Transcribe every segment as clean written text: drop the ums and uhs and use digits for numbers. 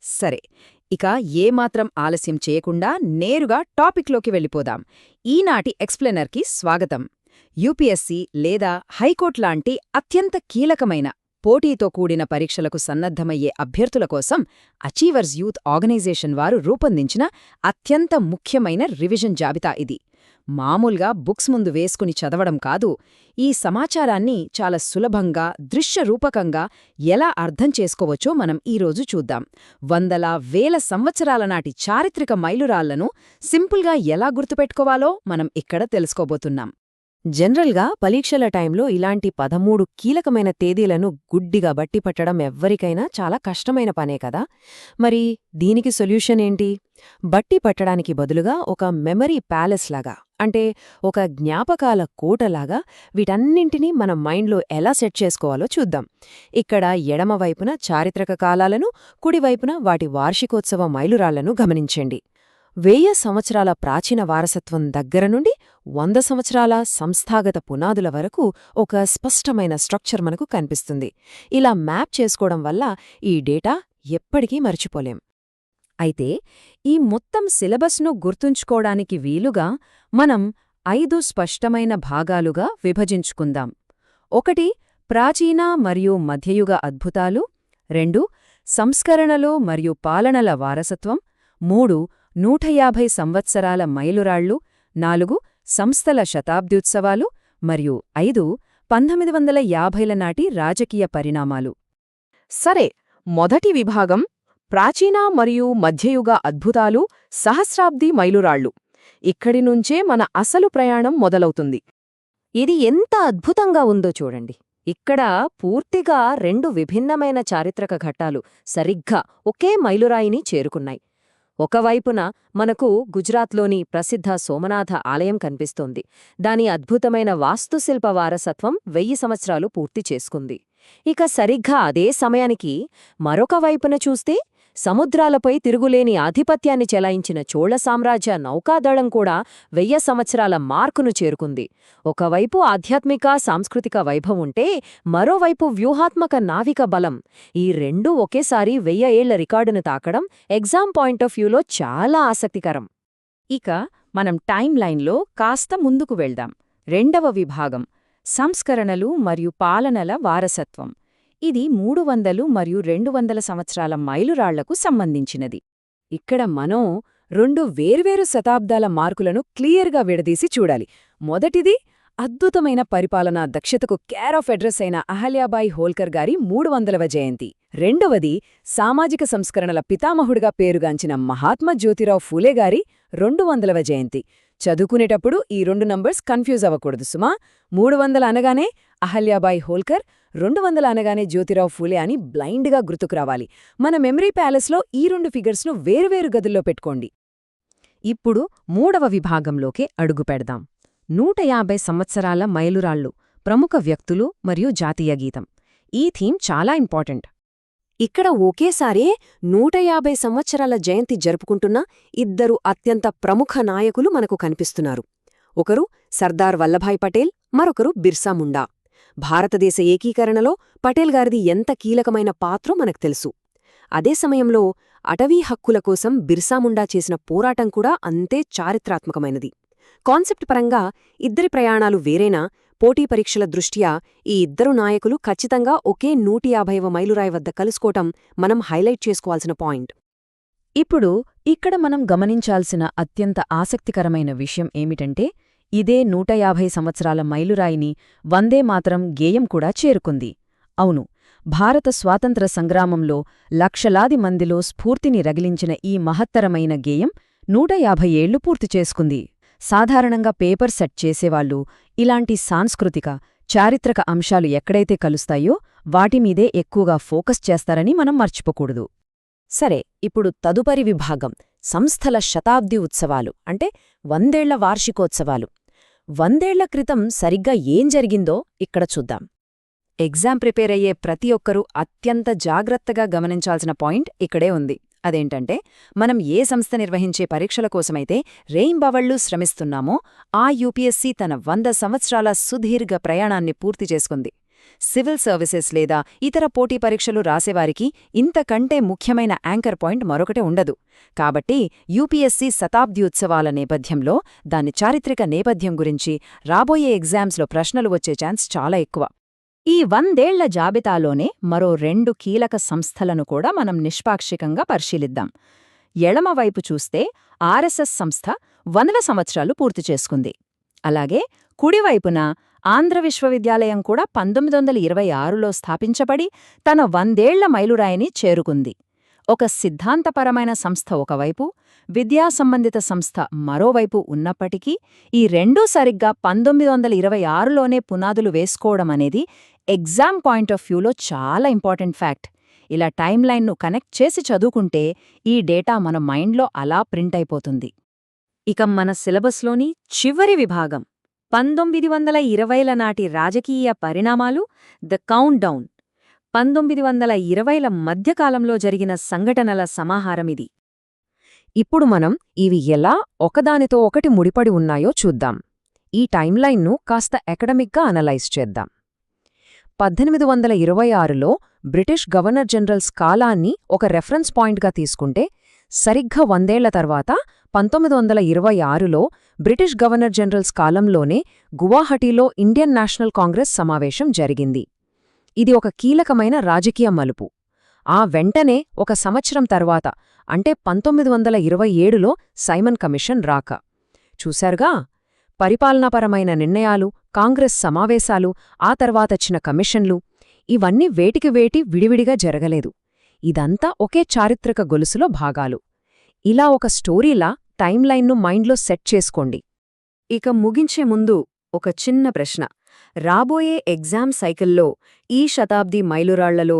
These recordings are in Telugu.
సరే, ఇక ఏమాత్రం ఆలస్యం చేయకుండా నేరుగా టాపిక్లోకి వెళ్ళిపోదాం. ఈనాటి ఎక్స్ప్లెనర్కి స్వాగతం. యూపీఎస్సీ లేదా హైకోర్టు లాంటి అత్యంత కీలకమైన పోటీతో కూడిన పరీక్షలకు సన్నద్ధమయ్యే అభ్యర్థుల కోసం అచీవర్స్ యూత్ ఆర్గనైజేషన్ వారు రూపొందించిన అత్యంత ముఖ్యమైన రివిజన్ జాబితా ఇది. మామూలుగా బుక్స్ ముందు వేసుకుని చదవడం కాదు, ఈ సమాచారాన్ని చాలా సులభంగా, దృశ్యరూపకంగా ఎలా అర్థం చేసుకోవచ్చో మనం ఈరోజు చూద్దాం. వందల వేల సంవత్సరాల నాటి చారిత్రక మైలురాళ్లను సింపుల్గా ఎలా గుర్తుపెట్టుకోవాలో మనం ఇక్కడ తెలుసుకోబోతున్నాం. జనరల్గా పరీక్షల టైంలో ఇలాంటి 13 కీలకమైన తేదీలను గుడ్డిగా బట్టిపట్టడం ఎవ్వరికైనా చాలా కష్టమైన పనే కదా. మరి దీనికి సొల్యూషన్ ఏంటి? బట్టి పట్టడానికి బదులుగా ఒక మెమరీ ప్యాలెస్ లాగా, అంటే ఒక జ్ఞాపకాల కోటలాగా వీటన్నింటినీ మన మైండ్లో ఎలా సెట్ చేసుకోవాలో చూద్దాం. ఇక్కడ ఎడమవైపున చారిత్రక కాలాలను, కుడివైపున వాటి వార్షికోత్సవ మైలురాళ్లను గమనించండి. 1000 సంవత్సరాల ప్రాచీన వారసత్వం దగ్గర నుండి 100 సంవత్సరాల సంస్థాగత పునాదుల వరకు ఒక స్పష్టమైన స్ట్రక్చర్ మనకు కనిపిస్తుంది. ఇలా మ్యాప్ చేసుకోవడం వల్ల ఈ డేటా ఎప్పటికీ మర్చిపోలేం. అయితే ఈ మొత్తం సిలబస్ను గుర్తుంచుకోవడానికి వీలుగా మనం 5 స్పష్టమైన భాగాలుగా విభజించుకుందాం. 1 ప్రాచీన మరియు మధ్యయుగ అద్భుతాలు, 2 సంస్కరణలు మరియు పాలనల వారసత్వం, 3 150 సంవత్సరాల మైలురాళ్లు, 4 సంస్థల శతాబ్ద్యుత్సవాలు మరియు 5 1950ల నాటి రాజకీయ పరిణామాలు. సరే, మొదటి విభాగం ప్రాచీన మరియు మధ్యయుగ అద్భుతాలు, సహస్రాబ్ది మైలురాళ్లు. ఇక్కడి నుంచే మన అసలు ప్రయాణం మొదలవుతుంది. ఇది ఎంత అద్భుతంగా ఉందో చూడండి. ఇక్కడ పూర్తిగా 2 విభిన్నమైన చారిత్రక ఘట్టాలు సరిగ్గా ఒకే మైలురాయిని చేరుకున్నాయి. ఒకవైపున మనకు గుజరాత్లోని ప్రసిద్ధ సోమనాథ ఆలయం కనిపిస్తోంది. దాని అద్భుతమైన వాస్తుశిల్ప వారసత్వం 1000 సంవత్సరాలు పూర్తి చేసుకుంది. ఇక సరిగ్గా అదే సమయానికి మరొక వైపున చూస్తే సముద్రాలపై తిరుగులేని ఆధిపత్యాన్ని చెలాయించిన చోళ సామ్రాజ్య నౌకాదళం కూడా 1000 సంవత్సరాల మార్కును చేరుకుంది. ఒకవైపు ఆధ్యాత్మిక సాంస్కృతిక వైభవం ఉంటే మరోవైపు వ్యూహాత్మక నావిక బలం. ఈ రెండూ ఒకేసారి 1000 ఏళ్ల రికార్డును తాకడం ఎగ్జామ్ పాయింట్ ఆఫ్ వ్యూలో చాలా ఆసక్తికరం. ఇక మనం టైం లైన్లో కాస్త ముందుకు వెళ్దాం. 2వ విభాగం సంస్కరణలు మరియు పాలనల వారసత్వం. ఇది 300 మరియు 200 సంవత్సరాల మైలురాళ్లకు సంబంధించినది. ఇక్కడ మనం 2 వేర్వేరు శతాబ్దాల మార్కులను క్లియర్గా విడదీసి చూడాలి. మొదటిది అద్భుతమైన పరిపాలనా దక్షతకు కేర్ ఆఫ్ అడ్రస్ అయిన అహల్యాబాయి హోల్కర్ గారి 300వ జయంతి. రెండవది సామాజిక సంస్కరణల పితామహుడిగా పేరుగాంచిన మహాత్మా జ్యోతిరావు ఫూలే గారి 200వ జయంతి. చదువుకునేటప్పుడు ఈ 2 నంబర్స్ కన్ఫ్యూజ్ అవ్వకూడదు సుమా. 300 అనగానే అహల్యాబాయి హోల్కర్, 200 అనగానే జ్యోతిరావు ఫూలే అని బ్లైండ్గా గుర్తుకురావాలి. మన మెమరీ ప్యాలెస్లో ఈ 2 ఫిగర్స్ను వేరువేరు గదుల్లో పెట్టుకోండి. ఇప్పుడు 3వ విభాగంలోకి అడుగుపెడదాం. 150 సంవత్సరాల మైలురాళ్లు, ప్రముఖ వ్యక్తులు మరియు జాతీయ గీతం. ఈ థీమ్ చాలా ఇంపార్టెంట్. ఇక్కడ ఒకేసారే 150 సంవత్సరాల జయంతి జరుపుకుంటున్న 2 అత్యంత ప్రముఖ నాయకులు మనకు కనిపిస్తున్నారు. ఒకరు సర్దార్ వల్లభాయ్ పటేల్, మరొకరు బిర్సా ముండా. భారతదేశ ఏకీకరణలో పటేల్ గారిది ఎంత కీలకమైన పాత్రో మనకు తెలుసు. అదే సమయంలో అటవీ హక్కుల కోసం బిర్సా ముండా చేసిన పోరాటం కూడా అంతే చారిత్రాత్మకమైనది. కాన్సెప్ట్ పరంగా ఇద్దరి ప్రయాణాలు వేరేనా, పోటీ పరీక్షల దృష్ట్యా ఈ 2 నాయకులు ఖచ్చితంగా ఒకే 150వ మైలురాయి వద్ద కలుసుకోవటం మనం హైలైట్ చేసుకోవాల్సిన పాయింట్. ఇప్పుడు ఇక్కడ మనం గమనించాల్సిన అత్యంత ఆసక్తికరమైన విషయం ఏమిటంటే, ఇదే 150 సంవత్సరాల మైలురాయిని వందే మాతరం గేయం కూడా చేరుకుంది. అవును, భారత స్వాతంత్ర సంగ్రామంలో లక్షలాది మందిలో స్ఫూర్తిని రగిలించిన ఈ మహత్తరమైన గేయం 150 ఏళ్లు పూర్తి చేసుకుంది. సాధారణంగా పేపర్ సెట్ చేసేవాళ్లు ఇలాంటి సాంస్కృతిక, చారిత్రక అంశాలు ఎక్కడైతే కలుస్తాయో వాటిమీదే ఎక్కువగా ఫోకస్ చేస్తారని మనం మర్చిపోకూడదు. సరే, ఇప్పుడు తదుపరి విభాగం సంస్థల శతాబ్ది ఉత్సవాలు, అంటే 100 ఏళ్ల వార్షికోత్సవాలు. 100 ఏళ్ల క్రితం సరిగ్గా ఏం జరిగిందో ఇక్కడ చూద్దాం. ఎగ్జామ్ ప్రిపేర్ అయ్యే ప్రతి ఒక్కరూ అత్యంత జాగ్రత్తగా గమనించాల్సిన పాయింట్ ఇక్కడే ఉంది. అదేంటంటే, మనం ఏ సంస్థ నిర్వహించే పరీక్షల కోసమైతే రేయింబవళ్లు శ్రమిస్తున్నామో ఆ యూపీఎస్సీ తన 100 సంవత్సరాల సుదీర్ఘ ప్రయాణాన్ని పూర్తి చేసుకుంది. సివిల్ సర్వీసెస్ లేదా ఇతర పోటీ పరీక్షలు రాసేవారికి ఇంతకంటే ముఖ్యమైన యాంకర్ పాయింట్ మరొకటి ఉండదు. కాబట్టి యూపీఎస్సీ శతాబ్ది ఉత్సవాల నేపథ్యంలో దాని చారిత్రక నేపథ్యం గురించి రాబోయే ఎగ్జామ్స్లో ప్రశ్నలు వచ్చే ఛాన్స్ చాలా ఎక్కువ. ఈ 100ఏళ్ల జాబితాలోనే మరో 2 కీలక సంస్థలను కూడా మనం నిష్పాక్షికంగా పరిశీలిద్దాం. ఎడమవైపు చూస్తే ఆర్ఎస్ఎస్ సంస్థ 100 సంవత్సరాలు పూర్తి చేసుకుంది. అలాగే కుడివైపున ఆంధ్ర విశ్వవిద్యాలయం కూడా 1926లో స్థాపించబడి తన 100ఏళ్ల మైలురాయిని చేరుకుంది. ఒక సిద్ధాంతపరమైన సంస్థ ఒకవైపు, విద్యా సంబంధిత సంస్థ మరోవైపు ఉన్నప్పటికీ ఈ రెండూ సరిగ్గా 1926లోనే పునాదులు వేసుకోవడమనేది ఎగ్జామ్ పాయింట్ ఆఫ్ వ్యూలో చాలా ఇంపార్టెంట్ ఫ్యాక్ట్. ఇలా టైమ్ లైన్ను కనెక్ట్ చేసి చదువుకుంటే ఈ డేటా మన మైండ్లో అలా ప్రింట్ అయిపోతుంది. ఇక మన సిలబస్లోని చివరి విభాగం 1920ల నాటి రాజకీయ పరిణామాలు, ద కౌంట్ డౌన్. 1920ల మధ్యకాలంలో జరిగిన సంఘటనల సమాహారమిది. ఇప్పుడు మనం ఇవి ఎలా ఒకదానితో ఒకటి ముడిపడి ఉన్నాయో చూద్దాం. ఈ టైమ్లైన్ను కాస్త ఎకడమిక్గా అనలైజ్ చేద్దాం. 1826లో బ్రిటిష్ గవర్నర్ జనరల్స్ కాలాన్ని ఒక రెఫరెన్స్ పాయింట్గా తీసుకుంటే, సరిగ్గా 100ఏళ్ల తర్వాత 1926లో బ్రిటిష్ గవర్నర్ జనరల్స్ కాలంలోనే గువాహటీలో ఇండియన్ నేషనల్ కాంగ్రెస్ సమావేశం జరిగింది. ఇది ఒక కీలకమైన రాజకీయ మలుపు. ఆ వెంటనే ఒక సంవత్సరం తర్వాత అంటే 1927లో సైమన్ కమిషన్ రాక. చూశారుగా, పరిపాలనాపరమైన నిర్ణయాలు, కాంగ్రెస్ సమావేశాలు, ఆ తర్వాతొచ్చిన కమిషన్లు ఇవన్నీ వేటికి వేటి విడివిడిగా జరగలేదు. ఇదంతా ఒకే చారిత్రక గొలుసులో భాగాలు. ఇలా ఒక స్టోరీలా టైమ్లైన్ను మైండ్లో సెట్ చేసుకోండి. ఇక ముగించే ముందు ఒక చిన్న ప్రశ్న. రాబోయే ఎగ్జామ్ సైకిల్లో ఈ శతాబ్ది మైలురాళ్లలో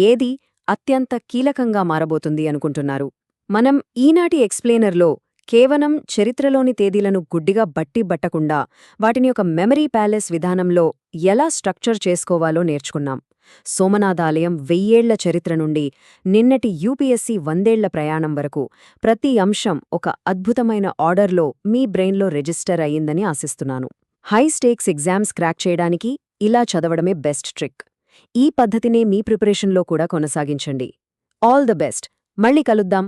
ఏది అత్యంత కీలకంగా మారబోతుంది అనుకుంటున్నారు? మనం ఈనాటి ఎక్స్ప్లెయినర్లో కేవలం చరిత్రలోని తేదీలను గుడ్డిగా బట్టకుండా వాటిని ఒక మెమరీ ప్యాలెస్ విధానంలో ఎలా స్ట్రక్చర్ చేసుకోవాలో నేర్చుకున్నాం. సోమనాథాలయం 1000ఏళ్ల చరిత్ర నుండి నిన్నటి యూపీఎస్సీ 100ఏళ్ల ప్రయాణం వరకు ప్రతి అంశం ఒక అద్భుతమైన ఆర్డర్లో మీ బ్రెయిన్లో రిజిస్టర్ అయ్యిందని ఆశిస్తున్నాను. హై స్టేక్స్ ఎగ్జామ్స్ క్రాక్ చేయడానికి ఇలా చదవడమే బెస్ట్ ట్రిక్. ఈ పద్ధతినే మీ ప్రిపరేషన్లో కూడా కొనసాగించండి. All the best. మళ్ళీ కలుద్దాం.